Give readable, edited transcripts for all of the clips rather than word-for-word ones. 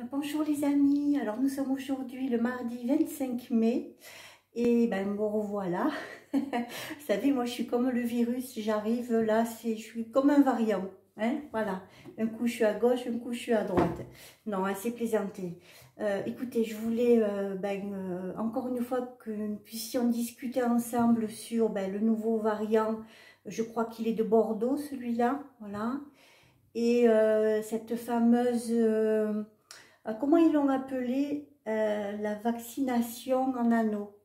Bonjour les amis, alors nous sommes aujourd'hui le mardi 25 mai et ben me revoilà. Vous savez, moi je suis comme le virus, j'arrive là, je suis comme un variant, hein, voilà. Un coup je suis à gauche, un coup je suis à droite. Non, assez plaisanté. Écoutez, je voulais encore une fois que nous puissions discuter ensemble sur le nouveau variant. Je crois qu'il est de Bordeaux celui-là, voilà. Et cette fameuse... comment ils l'ont appelé, la vaccination en anneau.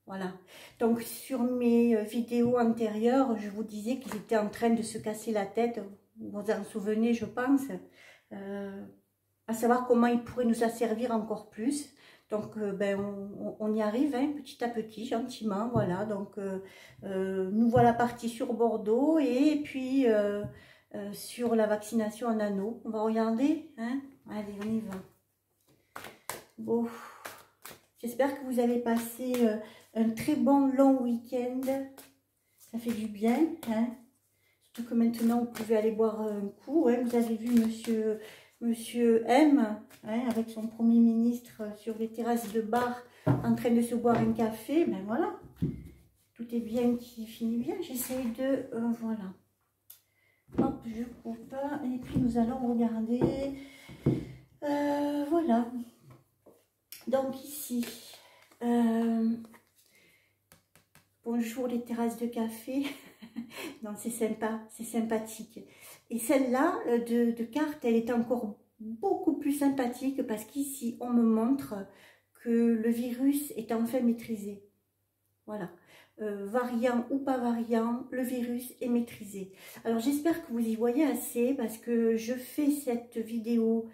Voilà. Donc sur mes vidéos antérieures, je vous disais qu'ils étaient en train de se casser la tête. Vous vous en souvenez, je pense. À savoir comment ils pourraient nous asservir encore plus. Donc on y arrive, hein, petit à petit, gentiment. Voilà. Donc nous voilà partis sur Bordeaux et puis sur la vaccination en anneau. On va regarder, hein. Allez, on y va. Bon, j'espère que vous avez passé un très bon long week-end. Ça fait du bien, hein. Surtout que maintenant, vous pouvez aller boire un coup. Hein. Vous avez vu monsieur M, hein, avec son Premier ministre sur les terrasses de bar en train de se boire un café. Ben voilà, tout est bien qui finit bien. J'essaye de... voilà. Hop, je coupe. Et puis, nous allons regarder... voilà. Donc ici, bonjour les terrasses de café. Non, c'est sympa, c'est sympathique. Et celle-là de carte, elle est encore beaucoup plus sympathique parce qu'ici, on me montre que le virus est enfin maîtrisé. Voilà. Variant ou pas variant, le virus est maîtrisé. Alors j'espère que vous y voyez assez parce que je fais cette vidéo...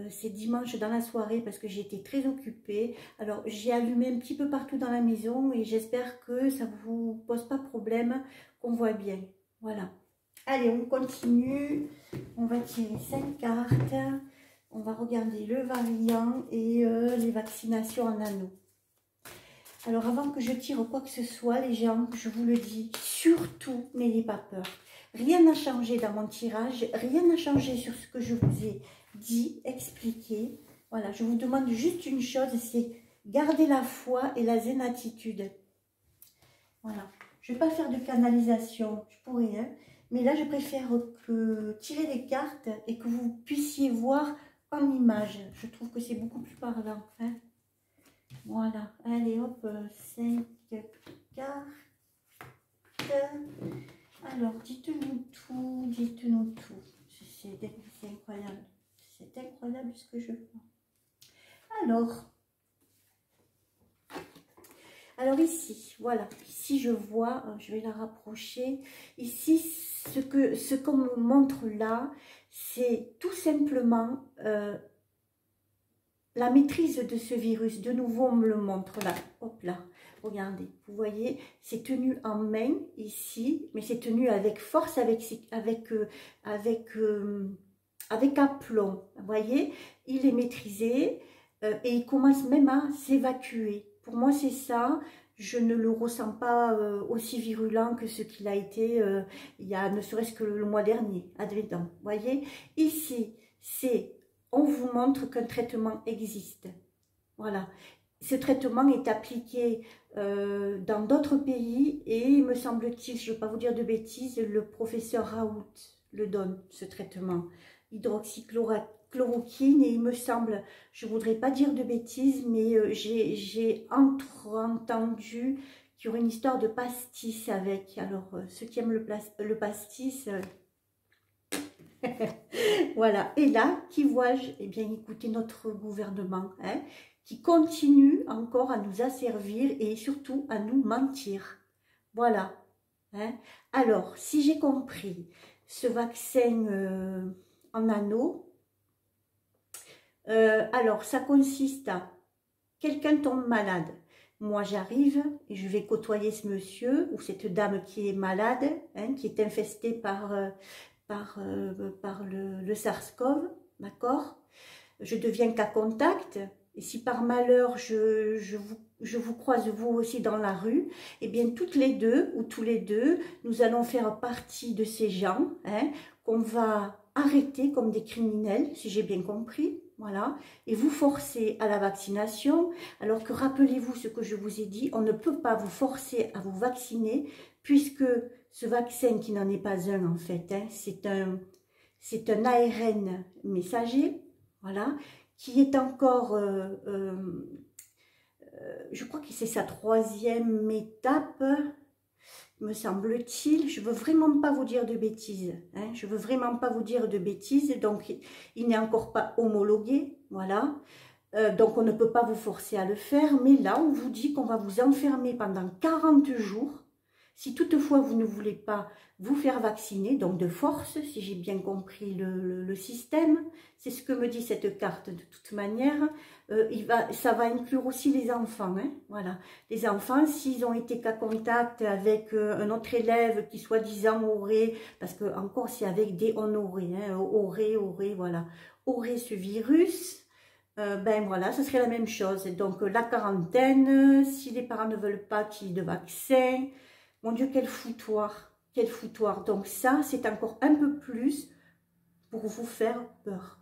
c'est dimanche dans la soirée parce que j'ai été très occupée. Alors j'ai allumé un petit peu partout dans la maison et j'espère que ça ne vous pose pas problème, qu'on voit bien. Voilà. Allez, on continue. On va tirer 5 cartes. On va regarder le variant et les vaccinations en anneau. Alors avant que je tire quoi que ce soit, les gens, je vous le dis, surtout n'ayez pas peur. Rien n'a changé dans mon tirage, rien n'a changé sur ce que je vous ai dit, expliqué. Voilà, je vous demande juste une chose, c'est garder la foi et la zen attitude. Voilà, je ne vais pas faire de canalisation, je pourrais, hein, mais là je préfère que tirer les cartes et que vous puissiez voir en image. Je trouve que c'est beaucoup plus parlant, hein. Voilà, allez hop, 5 cartes. Alors, dites-nous tout, dites-nous tout. C'est incroyable. C'est incroyable ce que je vois. Alors ici, voilà. Ici, je vois, je vais la rapprocher. Ici, ce qu'on me montre là, c'est tout simplement la maîtrise de ce virus. De nouveau, on me le montre là. Hop là. Regardez, vous voyez, c'est tenu en main ici, mais c'est tenu avec force, avec aplomb. Vous voyez, il est maîtrisé et il commence même à s'évacuer. Pour moi, c'est ça. Je ne le ressens pas aussi virulent que ce qu'il a été il y a ne serait-ce que le mois dernier, admettons. Vous voyez, ici, on vous montre qu'un traitement existe. Voilà. Ce traitement est appliqué dans d'autres pays et il me semble-t-il, je ne vais pas vous dire de bêtises, le professeur Raoult le donne, ce traitement, hydroxychloroquine, et il me semble, je ne voudrais pas dire de bêtises, mais j'ai entendu qu'il y aurait une histoire de pastis avec. Alors, ceux qui aiment le pastis... voilà, et là, qui vois-je? Eh bien, écoutez, notre gouvernement, hein, qui continue encore à nous asservir et surtout à nous mentir. Voilà. Hein. Alors, si j'ai compris, ce vaccin en anneau, alors, ça consiste à quelqu'un tombe malade. Moi, j'arrive et je vais côtoyer ce monsieur ou cette dame qui est malade, hein, qui est infestée par le SARS-CoV, d'accord? Je deviens cas contact, et si par malheur je vous croise vous aussi dans la rue, eh bien toutes les deux ou tous les deux, nous allons faire partie de ces gens, hein, qu'on va arrêter comme des criminels, si j'ai bien compris, voilà, et vous forcer à la vaccination, alors que rappelez-vous ce que je vous ai dit, on ne peut pas vous forcer à vous vacciner, puisque ce vaccin qui n'en est pas un en fait, hein, c'est un ARN messager, voilà, qui est encore, je crois que c'est sa 3e étape, me semble-t-il. Je veux vraiment pas vous dire de bêtises, hein, je veux vraiment pas vous dire de bêtises, donc il n'est encore pas homologué, voilà. Donc on ne peut pas vous forcer à le faire, mais là on vous dit qu'on va vous enfermer pendant 40 jours, si toutefois vous ne voulez pas vous faire vacciner, donc de force, si j'ai bien compris le système, c'est ce que me dit cette carte de toute manière. Ça va inclure aussi les enfants, hein, voilà. Les enfants, s'ils ont été cas contact avec un autre élève qui soi-disant aurait, parce que encore c'est avec des on aurait, hein, aurait, voilà, aurait ce virus, ben voilà, ce serait la même chose. Donc la quarantaine, si les parents ne veulent pas qu'il y ait de vaccin, mon Dieu, quel foutoir, quel foutoir. Donc ça, c'est encore un peu plus pour vous faire peur.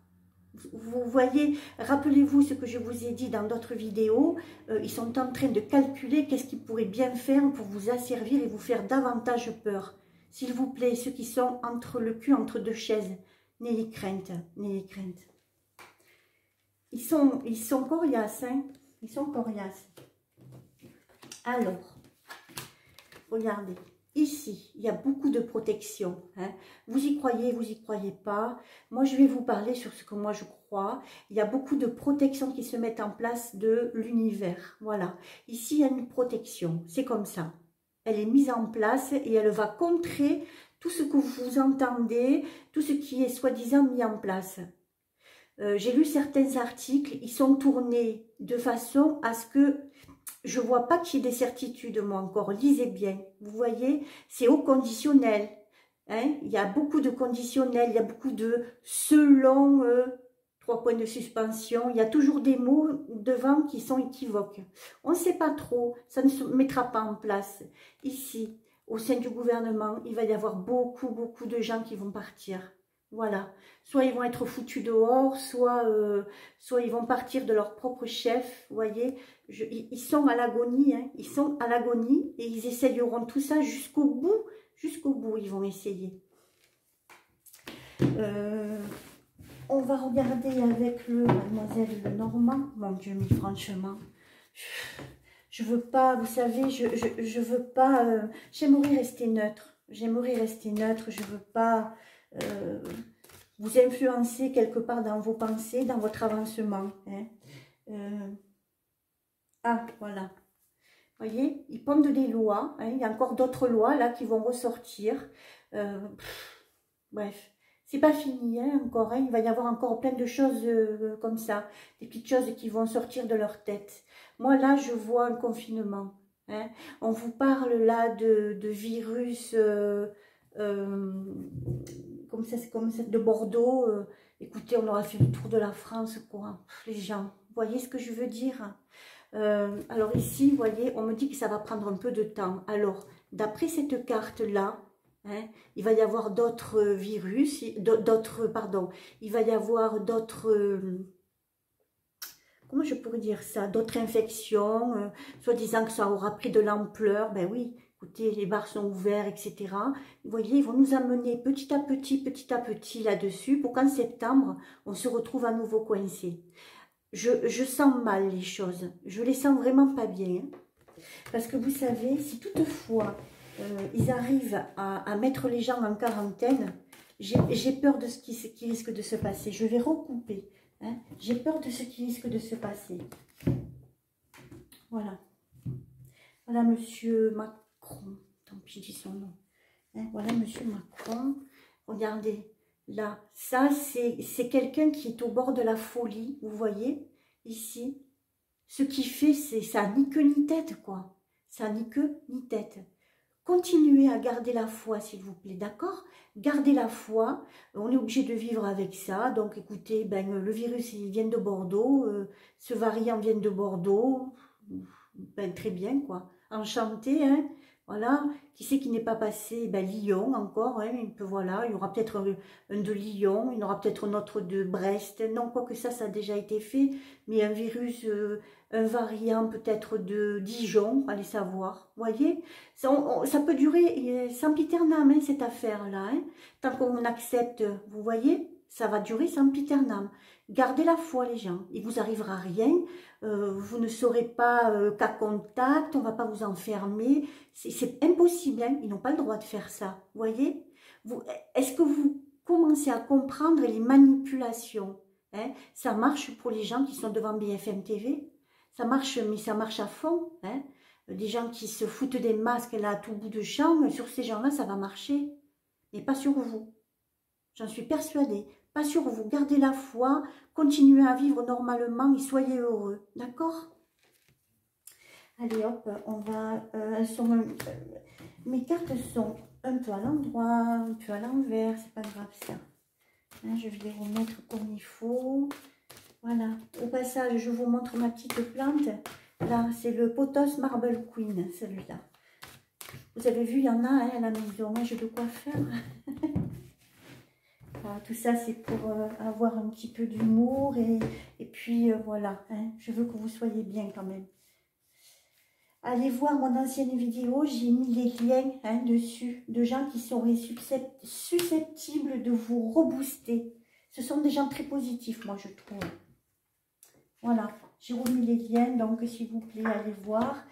Vous voyez, rappelez-vous ce que je vous ai dit dans d'autres vidéos, ils sont en train de calculer qu'est-ce qu'ils pourraient bien faire pour vous asservir et vous faire davantage peur. S'il vous plaît, ceux qui sont entre le cul, entre deux chaises, n'ayez crainte, n'ayez crainte. Ils sont coriaces, hein, ils sont coriaces. Alors, regardez. Ici, il y a beaucoup de protection, hein. Vous y croyez pas. Moi, je vais vous parler sur ce que moi je crois. Il y a beaucoup de protections qui se mettent en place de l'univers. Voilà. Ici, il y a une protection. C'est comme ça. Elle est mise en place et elle va contrer tout ce que vous entendez, tout ce qui est soi-disant mis en place. J'ai lu certains articles, ils sont tournés de façon à ce que je ne vois pas qu'il y ait des certitudes, moi encore. Lisez bien. Vous voyez, c'est au conditionnel. Hein? Il y a beaucoup de conditionnels, il y a beaucoup de selon, 3 points de suspension. Il y a toujours des mots devant qui sont équivoques. On ne sait pas trop, ça ne se mettra pas en place. Ici, au sein du gouvernement, il va y avoir beaucoup de gens qui vont partir. Voilà, soit ils vont être foutus dehors, soit ils vont partir de leur propre chef, vous voyez, ils sont à l'agonie, hein, ils sont à l'agonie et ils essayeront tout ça jusqu'au bout, ils vont essayer. On va regarder avec le Mademoiselle Lenormand, mon Dieu, mais franchement, je veux pas, vous savez, je veux pas, j'aimerais rester neutre, je veux pas... vous influencer quelque part dans vos pensées, dans votre avancement. Hein. Ah, voilà. Vous voyez, ils pondent des lois. Hein. Il y a encore d'autres lois là qui vont ressortir. Bref, c'est pas fini hein, encore. Hein. Il va y avoir encore plein de choses comme ça. Des petites choses qui vont sortir de leur tête. Moi là, je vois un confinement. Hein. On vous parle là de virus... comme ça, c'est comme ça, de Bordeaux. Écoutez, on aura fait le tour de la France, quoi. Les gens, vous voyez ce que je veux dire? Alors ici, vous voyez, on me dit que ça va prendre un peu de temps. Alors, d'après cette carte-là, hein, il va y avoir d'autres virus, il va y avoir d'autres... comment je pourrais dire ça? D'autres infections, soit disant que ça aura pris de l'ampleur, ben oui. Écoutez, les bars sont ouverts, etc. Vous voyez, ils vont nous amener petit à petit là-dessus pour qu'en septembre, on se retrouve à nouveau coincés. Je sens mal les choses. Je les sens vraiment pas bien. Hein. Parce que vous savez, si toutefois, ils arrivent à mettre les gens en quarantaine, j'ai peur de ce qui risque de se passer. Je vais recouper. Hein. J'ai peur de ce qui risque de se passer. Voilà. Voilà, monsieur Macron. Tant pis, je dis son nom. Hein, voilà, monsieur Macron. Regardez, là, ça, c'est quelqu'un qui est au bord de la folie, vous voyez, ici. Ce qu'il fait, ça n'a ni queue ni tête, quoi. Ça n'a ni queue ni tête. Continuez à garder la foi, s'il vous plaît, d'accord? Gardez la foi. On est obligé de vivre avec ça. Donc, écoutez, ben, le virus, il vient de Bordeaux. Ce variant vient de Bordeaux. Ben, très bien, quoi. Enchanté, hein? Voilà, qui c'est qui n'est pas passé? Ben, Lyon encore, hein, un peu, voilà, il y aura peut-être un de Lyon, il y en aura peut-être un autre de Brest, non, quoique ça a déjà été fait, mais un virus, un variant peut-être de Dijon, allez savoir, vous voyez, ça peut durer sempiternam, hein, cette affaire-là, hein, tant qu'on accepte, vous voyez, ça va durer sempiternam. Gardez la foi les gens, il vous arrivera rien, vous ne serez pas cas contact, on ne va pas vous enfermer, c'est impossible, hein, ils n'ont pas le droit de faire ça, vous voyez. Est-ce que vous commencez à comprendre les manipulations, hein? Ça marche pour les gens qui sont devant BFM TV, ça marche, mais ça marche à fond, hein. Des gens qui se foutent des masques là à tout bout de champ, sur ces gens-là ça va marcher, mais pas sur vous. J'en suis persuadée. Pas sur vous. Gardez la foi, continuez à vivre normalement et soyez heureux. D'accord? Allez hop, on va... mes cartes sont un peu à l'endroit, un peu à l'envers. C'est pas grave ça. Hein, je vais les remettre comme il faut. Voilà. Au passage, je vous montre ma petite plante. Là, c'est le Pothos Marble Queen, celui-là. Vous avez vu, il y en a hein, à la maison. J'ai de quoi faire. Voilà, tout ça, c'est pour avoir un petit peu d'humour et puis voilà, hein, je veux que vous soyez bien quand même. Allez voir mon ancienne vidéo, j'ai mis les liens hein, dessus de gens qui seraient susceptibles de vous rebooster. Ce sont des gens très positifs, moi je trouve. Voilà, j'ai remis les liens, donc s'il vous plaît, allez voir.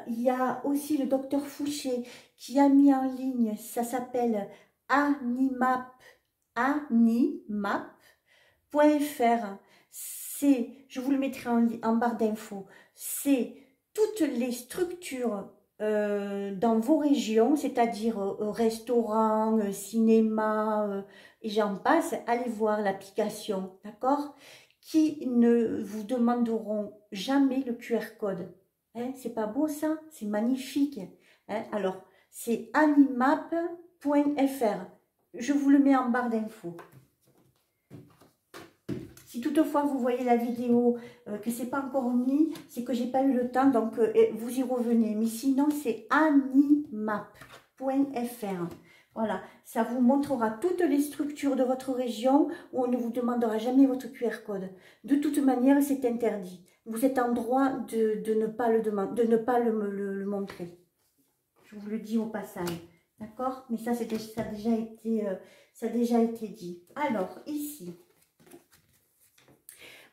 Il y a aussi le docteur Fouché qui a mis en ligne, ça s'appelle animap.fr. Je vous le mettrai en barre d'infos, c'est toutes les structures dans vos régions, c'est-à-dire restaurants, cinéma, et j'en passe, allez voir l'application, d'accord, qui ne vous demanderont jamais le QR code. Hein, c'est pas beau ça? C'est magnifique. Hein, alors, c'est animap.fr. Je vous le mets en barre d'infos. Si toutefois vous voyez la vidéo que c'est pas encore mis, c'est que j'ai pas eu le temps, donc vous y revenez. Mais sinon, c'est animap.fr. Voilà, ça vous montrera toutes les structures de votre région où on ne vous demandera jamais votre QR code. De toute manière, c'est interdit. Vous êtes en droit de ne pas le demander, de ne pas le montrer. Je vous le dis au passage. D'accord? Mais ça, ça a déjà été dit. Alors, ici.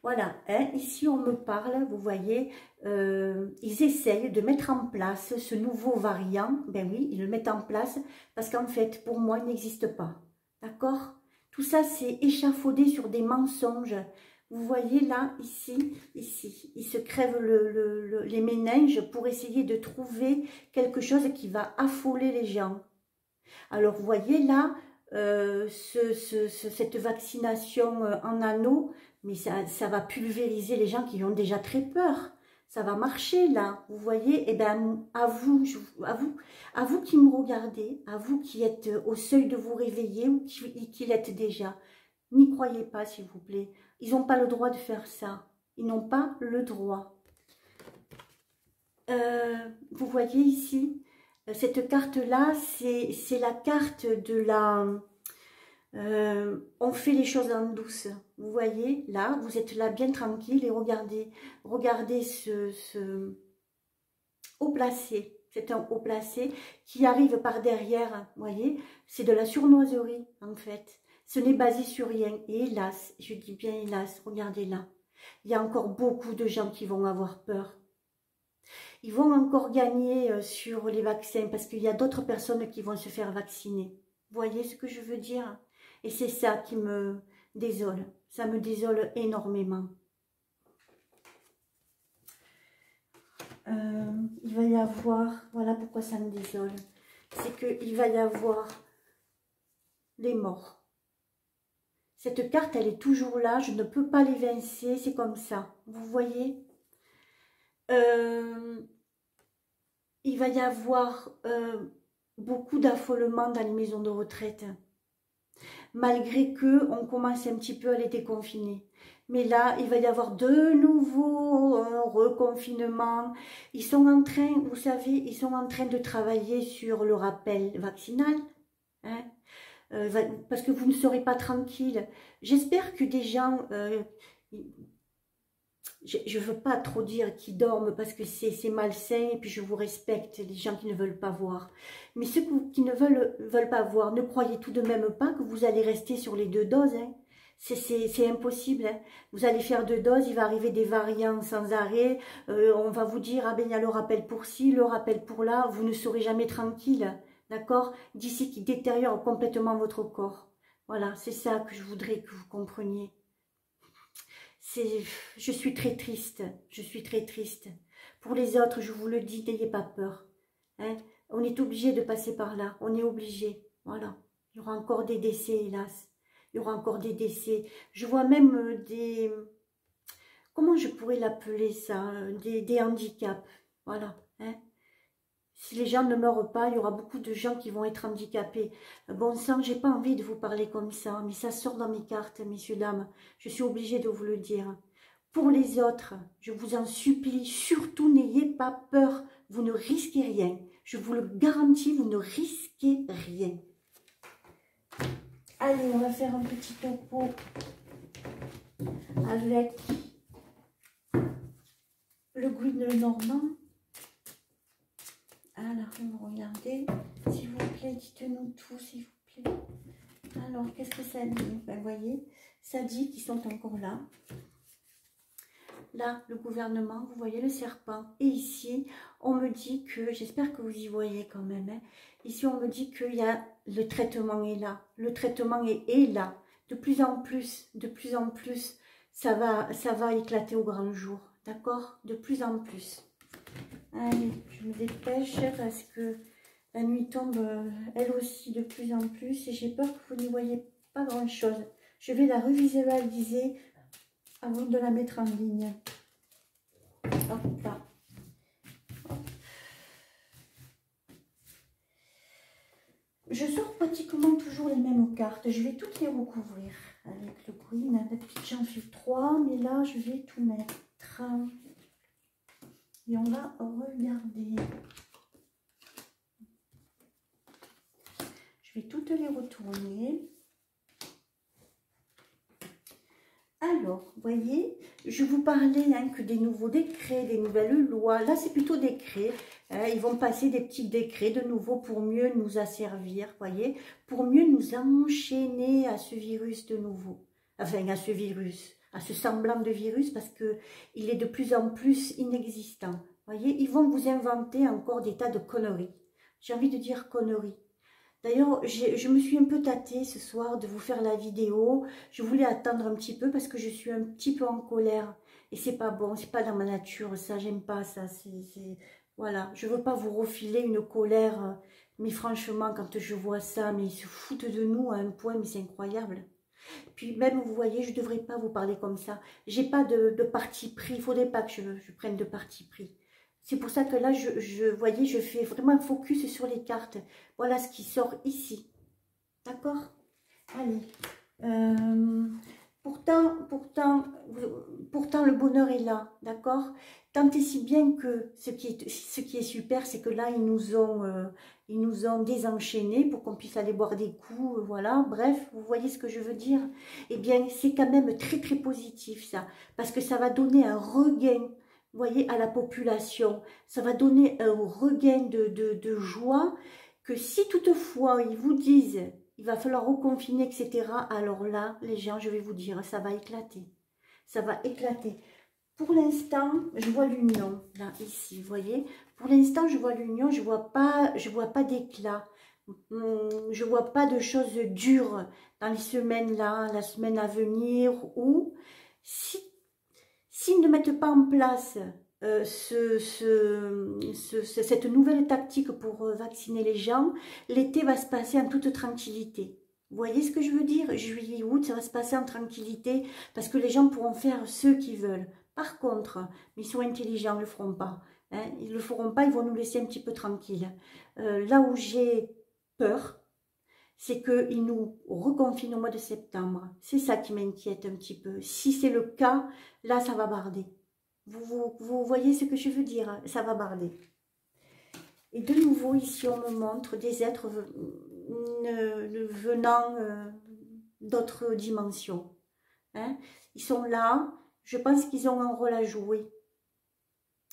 Voilà, hein, ici on me parle, vous voyez, ils essayent de mettre en place ce nouveau variant. Ben oui, ils le mettent en place parce qu'en fait, pour moi, il n'existe pas. D'accord? Tout ça, c'est échafaudé sur des mensonges. Vous voyez là, ici, ils se crèvent les méninges pour essayer de trouver quelque chose qui va affoler les gens. Alors, vous voyez là, cette vaccination en anneau, mais ça va pulvériser les gens qui ont déjà très peur. Ça va marcher là, vous voyez. Eh bien, à vous qui me regardez, à vous qui êtes au seuil de vous réveiller ou qui l'êtes déjà, n'y croyez pas s'il vous plaît. Ils n'ont pas le droit de faire ça. Ils n'ont pas le droit. Vous voyez ici, cette carte-là, c'est la carte de la... on fait les choses en douce. Vous voyez, là, vous êtes là bien tranquille et regardez ce haut placé. C'est un haut placé qui arrive par derrière, vous voyez. C'est de la sournoiserie, en fait. Ce n'est basé sur rien. Et hélas, je dis bien hélas, regardez là. Il y a encore beaucoup de gens qui vont avoir peur. Ils vont encore gagner sur les vaccins parce qu'il y a d'autres personnes qui vont se faire vacciner. Vous voyez ce que je veux dire? Et c'est ça qui me désole. Ça me désole énormément. Il va y avoir... Voilà pourquoi ça me désole. C'est qu'il va y avoir les morts. Cette carte, elle est toujours là. Je ne peux pas l'évincer. C'est comme ça. Vous voyez? Il va y avoir beaucoup d'affolement dans les maisons de retraite. malgré que on commence un petit peu à les déconfiner. Mais là, il va y avoir de nouveau un reconfinement. Ils sont en train, vous savez, ils sont en train de travailler sur le rappel vaccinal. Hein, parce que vous ne serez pas tranquille. J'espère que des gens, je ne veux pas trop dire qu'ils dorment parce que c'est malsain et puis je vous respecte, les gens qui ne veulent pas voir. Mais ceux qui ne veulent pas voir, ne croyez tout de même pas que vous allez rester sur les 2 doses. Hein. C'est impossible. Hein. Vous allez faire 2 doses, il va arriver des variants sans arrêt. On va vous dire, ah ben il y a le rappel pour ci, le rappel pour là. Vous ne serez jamais tranquille. D'accord? D'ici qui détériore complètement votre corps. Voilà, c'est ça que je voudrais que vous compreniez. Je suis très triste, je suis très triste. Pour les autres, je vous le dis, n'ayez pas peur. Hein? On est obligé de passer par là, on est obligé. Voilà, il y aura encore des décès, hélas. Il y aura encore des décès. Je vois même des... Comment je pourrais l'appeler ça? Des handicaps. Voilà. Hein? Si les gens ne meurent pas, il y aura beaucoup de gens qui vont être handicapés. Bon sang, j'ai pas envie de vous parler comme ça, mais ça sort dans mes cartes, messieurs, dames. Je suis obligée de vous le dire. Pour les autres, je vous en supplie, surtout n'ayez pas peur. Vous ne risquez rien. Je vous le garantis, vous ne risquez rien. Allez, on va faire un petit topo avec le Green Normand. Alors, regardez, s'il vous plaît, dites-nous tout, s'il vous plaît. Alors, qu'est-ce que ça dit? Ben, vous voyez, ça dit qu'ils sont encore là. Là, le gouvernement, vous voyez le serpent. Et ici, on me dit que, j'espère que vous y voyez quand même, hein, ici, on me dit qu'il y a, le traitement est là. Le traitement est là. De plus en plus, ça va éclater au grand jour. D'accord? De plus en plus. Allez, je me dépêche parce que la nuit tombe elle aussi de plus en plus et j'ai peur que vous n'y voyez pas grand chose. Je vais la revisualiser avant de la mettre en ligne. Hop là. Hop. Je sors pratiquement toujours les mêmes cartes. Je vais toutes les recouvrir avec le green. D'habitude j'en fais 3, mais là je vais tout mettre. Et on va regarder. Je vais toutes les retourner. Alors, vous voyez, je vous parlais hein, que des nouveaux décrets, des nouvelles lois. Là, c'est plutôt décrets. Ils vont passer des petits décrets de nouveau pour mieux nous asservir, voyez, pour mieux nous enchaîner à ce virus de nouveau. Enfin, à ce virus, à ce semblant de virus, parce qu'il est de plus en plus inexistant. Voyez, ils vont vous inventer encore des tas de conneries. J'ai envie de dire conneries. D'ailleurs, je me suis un peu tâtée ce soir de vous faire la vidéo. Je voulais attendre un petit peu parce que je suis un petit peu en colère. Et c'est pas bon, c'est pas dans ma nature, ça, j'aime pas ça. Voilà, je veux pas vous refiler une colère. Mais franchement, quand je vois ça, mais ils se foutent de nous à un point, mais c'est incroyable. Puis même, vous voyez, je devrais pas vous parler comme ça. J'ai pas de parti pris, il faudrait pas que je prenne de parti pris. C'est pour ça que là, voyez, je fais vraiment un focus sur les cartes. Voilà ce qui sort ici. D'accord? Allez. Pourtant, le bonheur est là. D'accord? Tant et si bien que ce qui est super, c'est que là, ils nous ont désenchaînés pour qu'on puisse aller boire des coups. Voilà. Bref, vous voyez ce que je veux dire? Eh bien, c'est quand même très, très positif, ça. Parce que ça va donner un regain, vous voyez, à la population. Ça va donner un regain de joie que si toutefois ils vous disent il va falloir reconfiner, etc. Alors là, les gens, je vais vous dire, ça va éclater. Ça va éclater. Pour l'instant, je vois l'union, là, ici, vous voyez. Pour l'instant, je vois l'union, je vois pas d'éclat. Je vois pas de choses dures dans les semaines là, la semaine à venir, ou s'ils ne mettent pas en place cette nouvelle tactique pour vacciner les gens, l'été va se passer en toute tranquillité. Vous voyez ce que je veux dire? Juillet, août, ça va se passer en tranquillité parce que les gens pourront faire ce qu'ils veulent. Par contre, ils sont intelligents, ils ne le feront pas. Hein, ils ne le feront pas, ils vont nous laisser un petit peu tranquilles. Là où j'ai peur, c'est qu'ils nous reconfinent au mois de septembre. C'est ça qui m'inquiète un petit peu. Si c'est le cas, là, ça va barder. Vous voyez ce que je veux dire? Ça va barder. Et de nouveau, ici, on me montre des êtres venant d'autres dimensions. Hein? Ils sont là. Je pense qu'ils ont un rôle à jouer.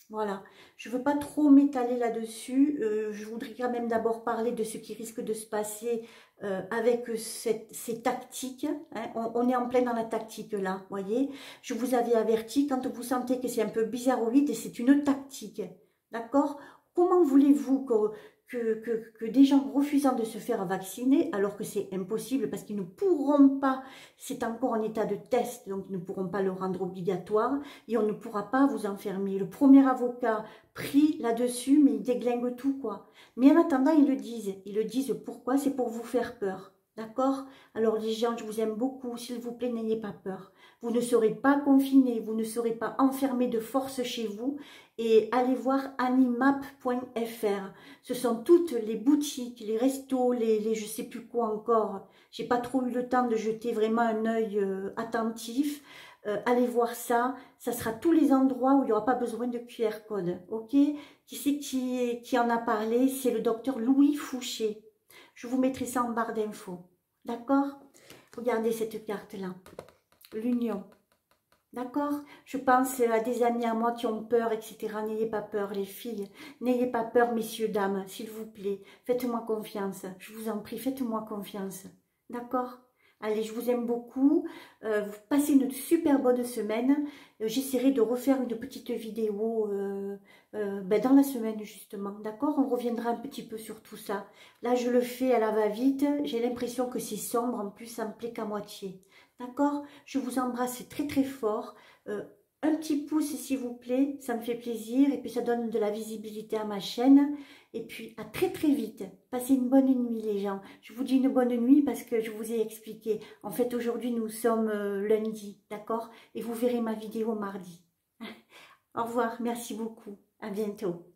Voilà, je ne veux pas trop m'étaler là-dessus, je voudrais quand même d'abord parler de ce qui risque de se passer avec ces tactiques, hein. On est en plein dans la tactique là, voyez. Je vous avais averti, quand vous sentez que c'est un peu bizarroïde, c'est une tactique, d'accord? Comment voulez-vous que des gens refusant de se faire vacciner, alors que c'est impossible parce qu'ils ne pourront pas, c'est encore en état de test, donc ils ne pourront pas le rendre obligatoire et on ne pourra pas vous enfermer. Le premier avocat prie là-dessus, mais il déglingue tout, quoi. Mais en attendant, ils le disent pourquoi? C'est pour vous faire peur. D'accord? Alors les gens, je vous aime beaucoup, s'il vous plaît, n'ayez pas peur. Vous ne serez pas confinés, vous ne serez pas enfermés de force chez vous. Et allez voir animap.fr. Ce sont toutes les boutiques, les restos, les je sais plus quoi encore. J'ai pas trop eu le temps de jeter vraiment un œil attentif. Allez voir ça. Ça sera tous les endroits où il n'y aura pas besoin de QR code. Ok? Qui c'est qui en a parlé? C'est le docteur Louis Fouché. Je vous mettrai ça en barre d'infos. D'accord? Regardez cette carte-là. L'union. D'accord? Je pense à des amis à moi qui ont peur, etc. N'ayez pas peur, les filles. N'ayez pas peur, messieurs, dames, s'il vous plaît. Faites-moi confiance. Je vous en prie, faites-moi confiance. D'accord? Allez, je vous aime beaucoup. Vous passez une super bonne semaine. J'essaierai de refaire une petite vidéo dans la semaine, justement. D'accord? On reviendra un petit peu sur tout ça. Là, je le fais à la va-vite. J'ai l'impression que c'est sombre. En plus, ça me plaît qu'à moitié. D'accord? Je vous embrasse très très fort. Un petit pouce s'il vous plaît, ça me fait plaisir. Et puis ça donne de la visibilité à ma chaîne. Et puis à très très vite. Passez une bonne nuit les gens. Je vous dis une bonne nuit parce que je vous ai expliqué. En fait aujourd'hui nous sommes lundi. D'accord? Et vous verrez ma vidéo mardi. Au revoir, merci beaucoup. À bientôt.